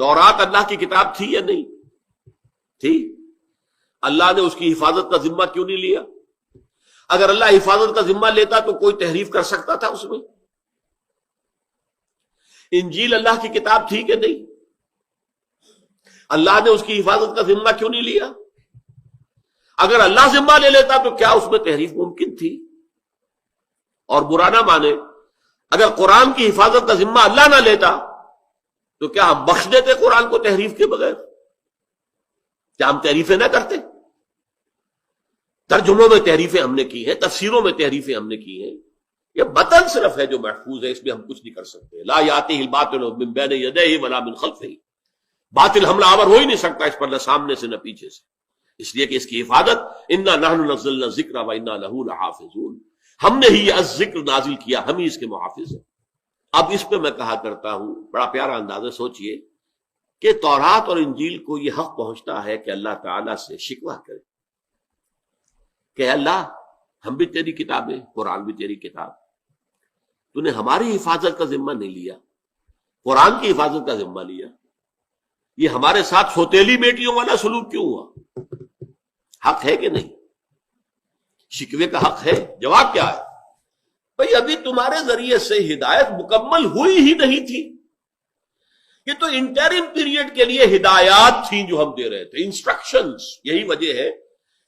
تورات اللہ کی کتاب تھی یا نہیں تھی؟ اللہ نے اس کی حفاظت کا ذمہ کیوں نہیں لیا؟ اگر اللہ حفاظت کا ذمہ لیتا تو کوئی تحریف کر سکتا تھا اس میں؟ انجیل اللہ کی کتاب تھی کہ نہیں؟ اللہ نے اس کی حفاظت کا ذمہ کیوں نہیں لیا؟ اگر اللہ ذمہ لے لیتا تو کیا اس میں تحریف ممکن تھی؟ اور برا نہ مانے، اگر قرآن کی حفاظت کا ذمہ اللہ نہ لیتا تو کیا ہم بخش دیتے قرآن کو تحریف کے بغیر؟ کیا ہم تحریفیں نہ کرتے؟ ترجموں میں تحریفیں ہم نے کی ہیں، تفسیروں میں تحریفیں ہم نے کی ہیں. یہ متن صرف ہے جو محفوظ ہے، اس میں ہم کچھ نہیں کر سکتے. لا یاتیہ الباطل من بین یدیہ ولا من خلفہ، باطل حملہ آور ہو ہی نہیں سکتا اس پر، نہ سامنے سے نہ پیچھے سے، اس لیے کہ اس کی حفاظت انا نحن نزلنا الذکر وانا لہ لحافظون، ہم نے ہی یہ ذکر نازل کیا، ہم ہی اس کے محافظ ہیں. اب اس پہ میں کہا کرتا ہوں، بڑا پیارا انداز ہے، سوچئے کہ تورات اور انجیل کو یہ حق پہنچتا ہے کہ اللہ تعالیٰ سے شکوہ کرے کہ اللہ ہم بھی تیری کتاب ہیں، قرآن بھی تیری کتاب، تو نے ہماری حفاظت کا ذمہ نہیں لیا، قرآن کی حفاظت کا ذمہ لیا، یہ ہمارے ساتھ سوتیلی بیٹیوں والا سلوک کیوں ہوا؟ حق ہے کہ نہیں؟ شکوے کا حق ہے؟ جواب کیا ہے؟ بھئی ابھی تمہارے ذریعے سے ہدایت مکمل ہوئی ہی نہیں تھی، یہ تو انٹرم پیریڈ کے لیے ہدایات تھیں جو ہم دے رہے تھے، انسٹرکشنز. یہی وجہ ہے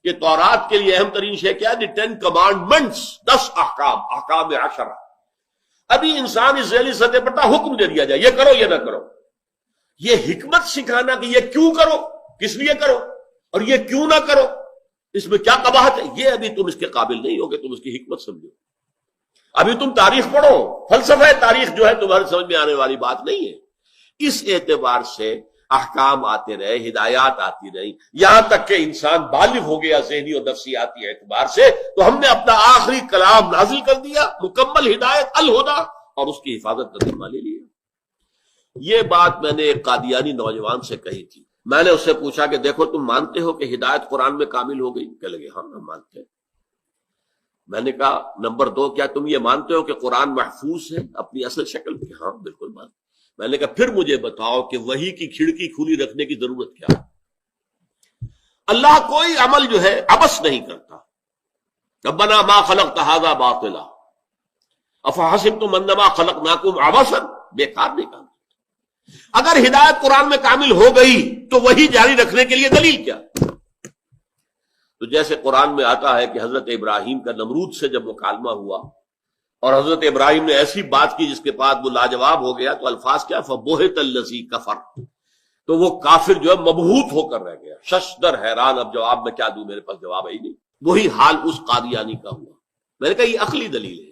کہ تورات کے لیے اہم ترین شے کیا ہے؟ 10 کمانڈمنٹس، 10 احکام، احکام عشرہ. ابھی انسان اس ذیلی سطح پر حکم دے دیا جائے یہ کرو یہ نہ کرو، یہ حکمت سکھانا کہ یہ کیوں کرو، کس لیے کرو، اور یہ کیوں نہ کرو، اس میں کیا قباحت ہے، یہ ابھی تم اس کے قابل نہیں ہوگے، تم اس کی حکمت سمجھو. ابھی تم تاریخ پڑھو، فلسفہ تاریخ جو ہے تمہارے سمجھ میں آنے والی بات نہیں ہے. اس اعتبار سے احکام آتے رہے، ہدایات آتی رہی، یہاں تک کہ انسان بالغ ہو گیا ذہنی اور نفسیاتی اعتبار سے، تو ہم نے اپنا آخری کلام نازل کر دیا، مکمل ہدایت الہدیٰ، اور اس کی حفاظت کا ذمہ لے لیا. یہ بات میں نے ایک قادیانی نوجوان سے کہی تھی. میں نے اس سے پوچھا کہ دیکھو تم مانتے ہو کہ ہدایت قرآن میں کامل ہو گئی؟ کہنے لگے ہاں ہم مانتے ہیں. میں نے کہا نمبر 2 کیا تم یہ مانتے ہو کہ قرآن محفوظ ہے اپنی اصل شکل میں؟ ہاں بالکل مانتے. میں نے کہا پھر مجھے بتاؤ کہ وحی کی کھڑکی کھلی رکھنے کی ضرورت کیا ہے؟ اللہ کوئی عمل جو ہے عبث نہیں کرتا. ربنا ما خلقت هذا باطلا افحسبتم انما خلقناکم عبثا، بیکار نہیں کام. اگر ہدایت قرآن میں کامل ہو گئی تو وہی جاری رکھنے کے لیے دلیل کیا؟ تو جیسے قرآن میں آتا ہے کہ حضرت ابراہیم کا نمرود سے جب مکالمہ ہوا اور حضرت ابراہیم نے ایسی بات کی جس کے بعد وہ لاجواب ہو گیا، تو الفاظ کیا؟ فبہت الذی کفر، تو وہ کافر جو ہے مبہوت ہو کر رہ گیا، ششدر حیران، اب جواب میں کیا دوں، میرے پاس جواب ہے ہی نہیں. وہی حال اس قادیانی کا ہوا. میں نے کہا یہ عقلی دلیل ہے.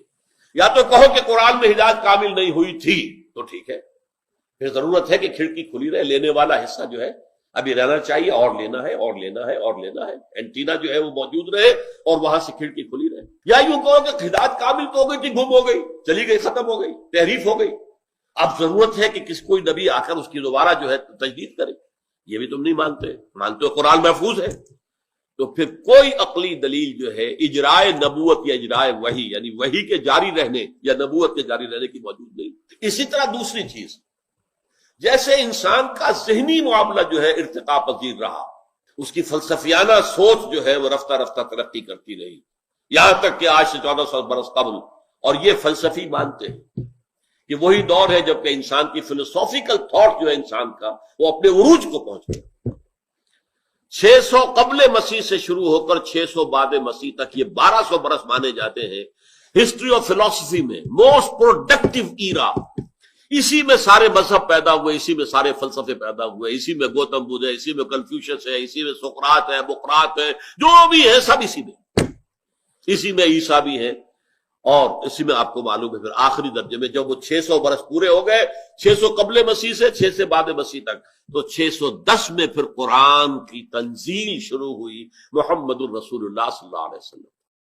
یا تو کہو کہ قرآن میں ہدایت کامل نہیں ہوئی تھی تو ٹھیک ہے، پھر ضرورت ہے کہ کھڑکی کھلی رہے، لینے والا حصہ جو ہے ابھی رہنا چاہیے، اور لینا ہے اور لینا ہے اور لینا ہے، اینٹینا جو ہے وہ موجود رہے اور وہاں سے کھڑکی کھلی رہے. یا یوں کہو کہ ہدایت کامل تو ہو گئی تھی، گم ہو گئی، چلی گئی، ختم ہو گئی، تحریف ہو گئی، اب ضرورت ہے کہ کوئی نبی آ کر اس کی دوبارہ جو ہے تجدید کرے. یہ بھی تم نہیں مانتے، مانتے ہو قرآن محفوظ ہے. تو پھر کوئی عقلی دلیل جو ہے اجرائے نبوت یا اجرائے وحی، یعنی وحی کے جاری رہنے یا نبوت کے جاری رہنے کی موجود نہیں. اسی طرح دوسری چیز، جیسے انسان کا ذہنی معاملہ جو ہے ارتقاء پذیر رہا، اس کی فلسفیانہ سوچ جو ہے وہ رفتہ رفتہ ترقی کرتی رہی، یہاں تک کہ آج سے 1400 برس قبل، اور یہ فلسفی مانتے ہیں کہ وہی دور ہے جب کہ انسان کی فلسافیکل تھاٹ جو ہے انسان کا وہ اپنے عروج کو پہنچ گیا. 600 قبل مسیح سے شروع ہو کر 600 بعد مسیح تک، یہ 1200 برس مانے جاتے ہیں ہسٹری آف فلسفی میں موسٹ پروڈکٹیو ایرا. اسی میں سارے مذہب پیدا ہوئے، اسی میں سارے فلسفے پیدا ہوئے، اسی میں گوتم بدھ ہے، اسی میں کنفیوشس ہے، اسی میں سقراط ہے، بقراط ہے، جو بھی ہے سب اسی میں، اسی میں عیسیٰ بھی ہے. اور اسی میں آپ کو معلوم ہے پھر آخری درجے میں جب وہ 600 برس پورے ہو گئے، 600 قبل مسیح سے 6 سے بعد مسیح تک، تو 610 میں پھر قرآن کی تنزیل شروع ہوئی، محمد الرسول اللہ صلی اللہ علیہ وسلم.